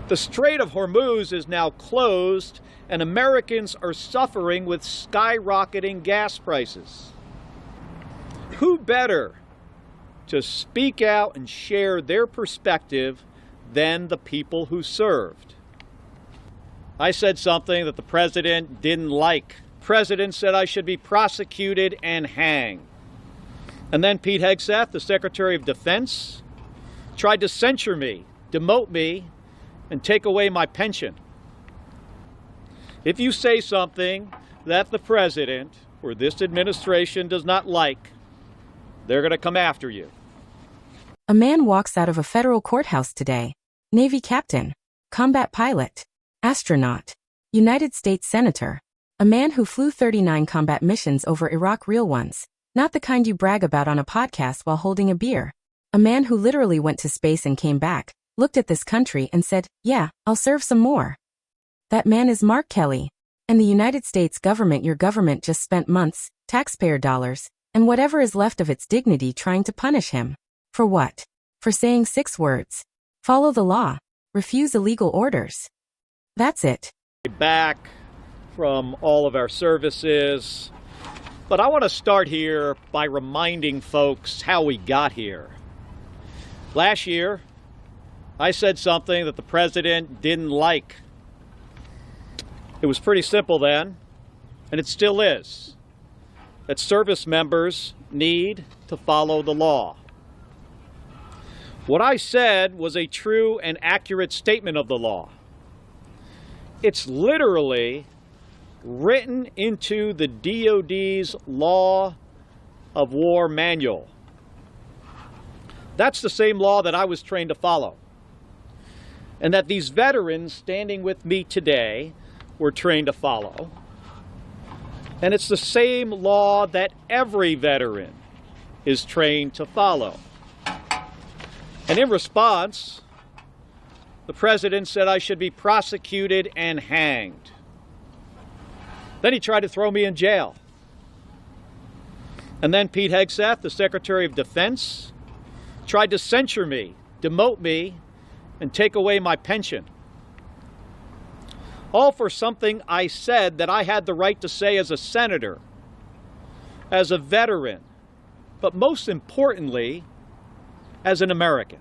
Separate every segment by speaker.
Speaker 1: The Strait of Hormuz is now closed, and Americans are suffering with skyrocketing gas prices. Who better to speak out and share their perspective than the people who served? I said something that the president didn't like. The president said I should be prosecuted and hanged. And then Pete Hegseth, the Secretary of Defense, tried to censure me, demote me, and take away my pension. If you say something that the president or this administration does not like, they're going to come after you.
Speaker 2: A man walks out of a federal courthouse today. Navy captain, combat pilot, astronaut, United States senator. A man who flew 39 combat missions over Iraq, real ones, not the kind you brag about on a podcast while holding a beer. A man who literally went to space and came back, looked at this country and said, yeah, I'll serve some more. That man is Mark Kelly. And the United States government, your government, just spent months, taxpayer dollars, and whatever is left of its dignity trying to punish him. For what? For saying 6 words. Follow the law. Refuse illegal orders. That's it.
Speaker 1: Back from all of our services. But I want to start here by reminding folks how we got here. Last year, I said something that the president didn't like. It was pretty simple then, and it still is, that service members need to follow the law. What I said was a true and accurate statement of the law. It's literally written into the DoD's Law of War Manual. That's the same law that I was trained to follow, and that these veterans standing with me today were trained to follow. And it's the same law that every veteran is trained to follow. And in response, the president said I should be prosecuted and hanged. Then he tried to throw me in jail. And then Pete Hegseth, the Secretary of Defense, tried to censure me, demote me, and take away my pension. All for something I said that I had the right to say as a senator, as a veteran, but most importantly, as an American.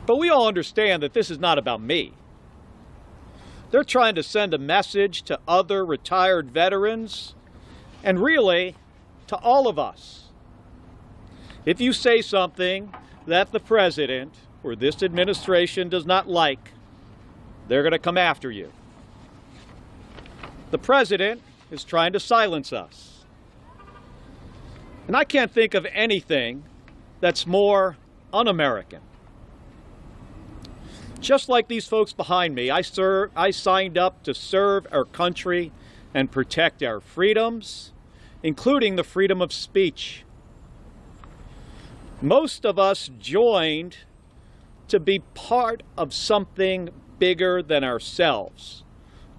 Speaker 1: But we all understand that this is not about me. They're trying to send a message to other retired veterans, and really, to all of us. If you say something that the president or this administration does not like, they're going to come after you. The president is trying to silence us. And I can't think of anything that's more un-American. Just like these folks behind me, I signed up to serve our country and protect our freedoms, including the freedom of speech. Most of us joined to be part of something bigger than ourselves,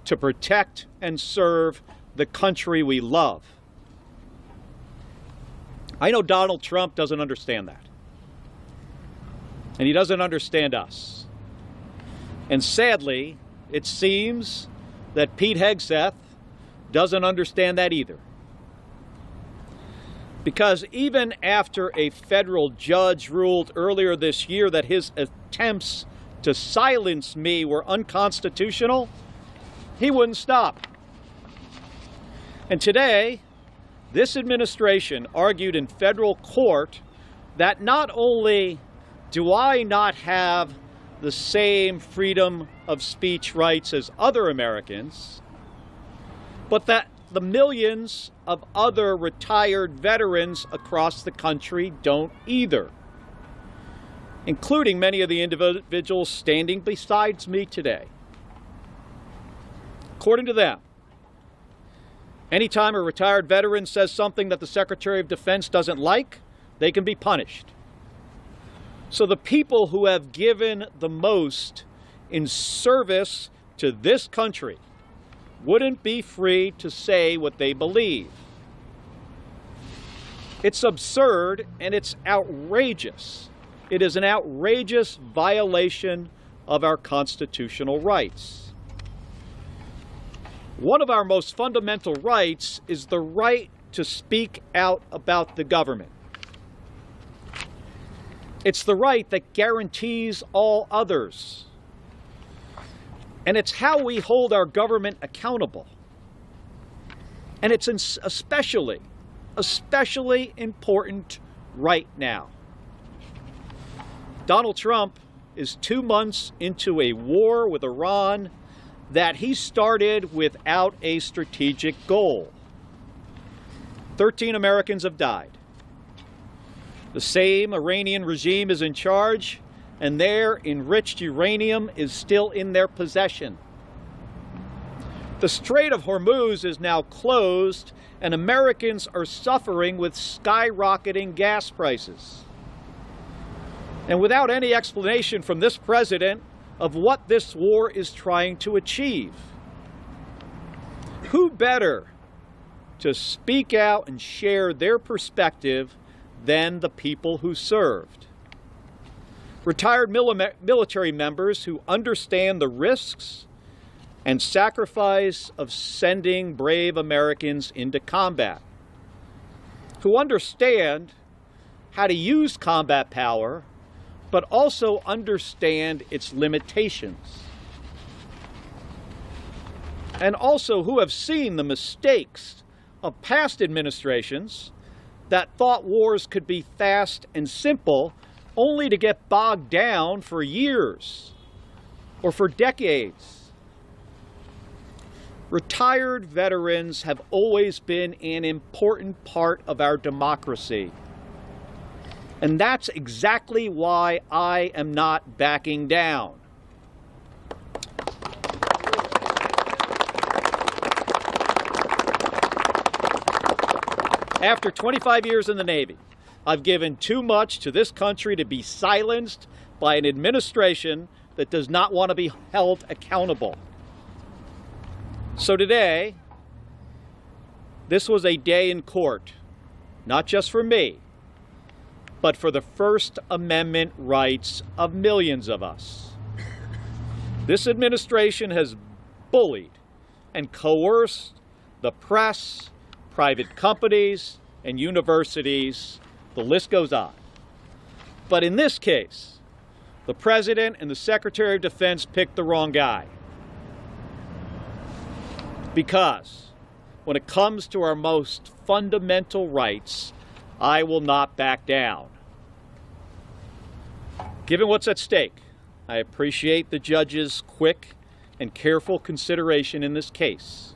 Speaker 1: to protect and serve the country we love. I know Donald Trump doesn't understand that. And he doesn't understand us. And sadly, it seems that Pete Hegseth doesn't understand that either. Because even after a federal judge ruled earlier this year that his attempts to silence me were unconstitutional, he wouldn't stop. And today, this administration argued in federal court that not only do I not have the same freedom of speech rights as other Americans, but that the millions of other retired veterans across the country don't either, including many of the individuals standing beside me today. According to them, anytime a retired veteran says something that the Secretary of Defense doesn't like, they can be punished. So the people who have given the most in service to this country wouldn't be free to say what they believe. It's absurd and it's outrageous It is an outrageous violation of our constitutional rights. One of our most fundamental rights is the right to speak out about the government. It's the right that guarantees all others. And it's how we hold our government accountable. And it's especially important right now. Donald Trump is 2 months into a war with Iran that he started without a strategic goal. 13 Americans have died. The same Iranian regime is in charge, and their enriched uranium is still in their possession. The Strait of Hormuz is now closed, and Americans are suffering with skyrocketing gas prices. And without any explanation from this president of what this war is trying to achieve. Who better to speak out and share their perspective than the people who served? Retired military members who understand the risks and sacrifice of sending brave Americans into combat, who understand how to use combat power, but also understand its limitations, and also who have seen the mistakes of past administrations that thought wars could be fast and simple, only to get bogged down for years or for decades. Retired veterans have always been an important part of our democracy. And that's exactly why I am not backing down. After 25 years in the Navy, I've given too much to this country to be silenced by an administration that does not want to be held accountable. So today, this was a day in court, not just for me, but for the First Amendment rights of millions of us. This administration has bullied and coerced the press, private companies, and universities. The list goes on. But in this case, the President and the Secretary of Defense picked the wrong guy. Because when it comes to our most fundamental rights, I will not back down. Given what's at stake, I appreciate the judge's quick and careful consideration in this case.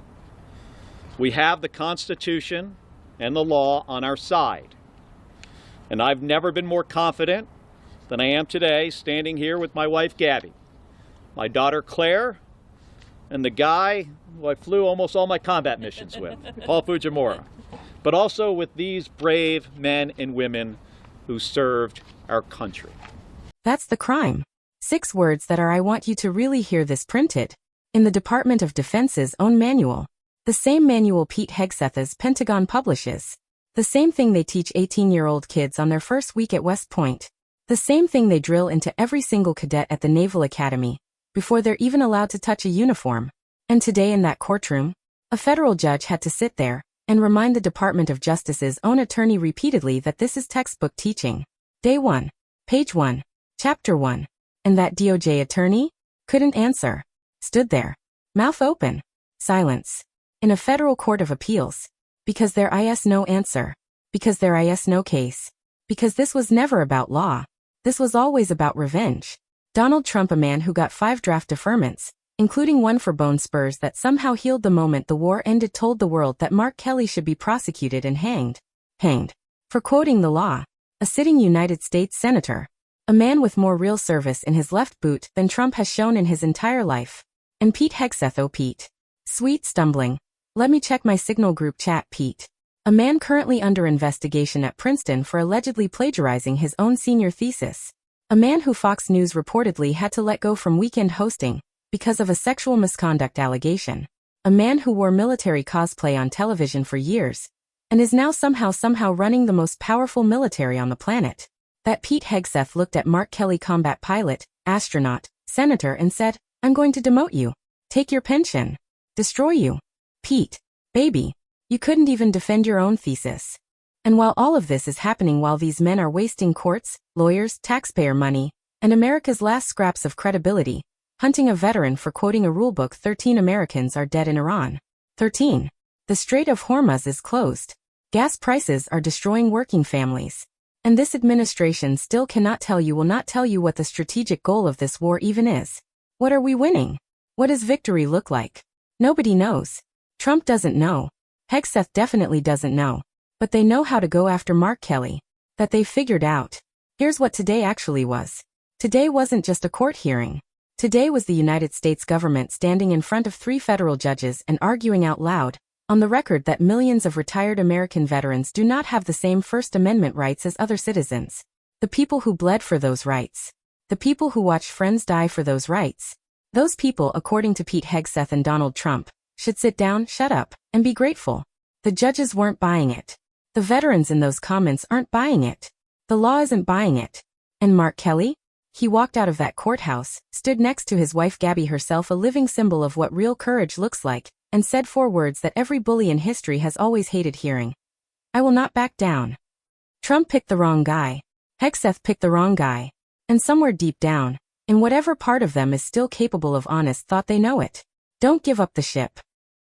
Speaker 1: We have the Constitution and the law on our side. And I've never been more confident than I am today, standing here with my wife, Gabby, my daughter, Claire, and the guy who I flew almost all my combat missions with, Paul Fujimura, but also with these brave men and women who served our country.
Speaker 2: That's the crime. 6 words that are I want you to really hear this printed in the Department of Defense's own manual. The same manual Pete Hegseth's Pentagon publishes. The same thing they teach 18-year-old kids on their first week at West Point. The same thing they drill into every single cadet at the Naval Academy before they're even allowed to touch a uniform. And today in that courtroom, a federal judge had to sit there and remind the Department of Justice's own attorney repeatedly that this is textbook teaching. Day 1, page 1, chapter 1. And that DOJ attorney couldn't answer. Stood there, mouth open, silence, in a federal court of appeals. Because there is no answer. Because there is no case. Because this was never about law. This was always about revenge. Donald Trump, a man who got 5 draft deferments, including one for bone spurs that somehow healed the moment the war ended, told the world that Mark Kelly should be prosecuted and hanged. For quoting the law. A sitting United States senator. A man with more real service in his left boot than Trump has shown in his entire life. And Pete Hegseth, oh Pete. Sweet stumbling. Let me check my Signal group chat, Pete. A man currently under investigation at Princeton for allegedly plagiarizing his own senior thesis. A man who Fox News reportedly had to let go from weekend hosting because of a sexual misconduct allegation. A man who wore military cosplay on television for years and is now somehow running the most powerful military on the planet. That Pete Hegseth looked at Mark Kelly, combat pilot, astronaut, senator, and said, "I'm going to demote you. Take your pension. Destroy you. Pete, baby, you couldn't even defend your own thesis." And while all of this is happening, while these men are wasting courts, lawyers, taxpayer money, and America's last scraps of credibility, hunting a veteran for quoting a rulebook, 13 Americans are dead in Iran. 13. The Strait of Hormuz is closed. Gas prices are destroying working families. And this administration still cannot tell you, will not tell you what the strategic goal of this war even is. What are we winning? What does victory look like? Nobody knows. Trump doesn't know. Hegseth definitely doesn't know. But they know how to go after Mark Kelly. That they figured out. Here's what today actually was. Today wasn't just a court hearing. Today was the United States government standing in front of 3 federal judges and arguing out loud, on the record, that millions of retired American veterans do not have the same First Amendment rights as other citizens. The people who bled for those rights. The people who watched friends die for those rights. Those people, according to Pete Hegseth and Donald Trump, should sit down, shut up, and be grateful. The judges weren't buying it. The veterans in those comments aren't buying it. The law isn't buying it. And Mark Kelly? He walked out of that courthouse, stood next to his wife Gabby, herself a living symbol of what real courage looks like, and said 4 words that every bully in history has always hated hearing. "I will not back down." Trump picked the wrong guy. Hegseth picked the wrong guy. And somewhere deep down, in whatever part of them is still capable of honest thought, they know it. Don't give up the ship.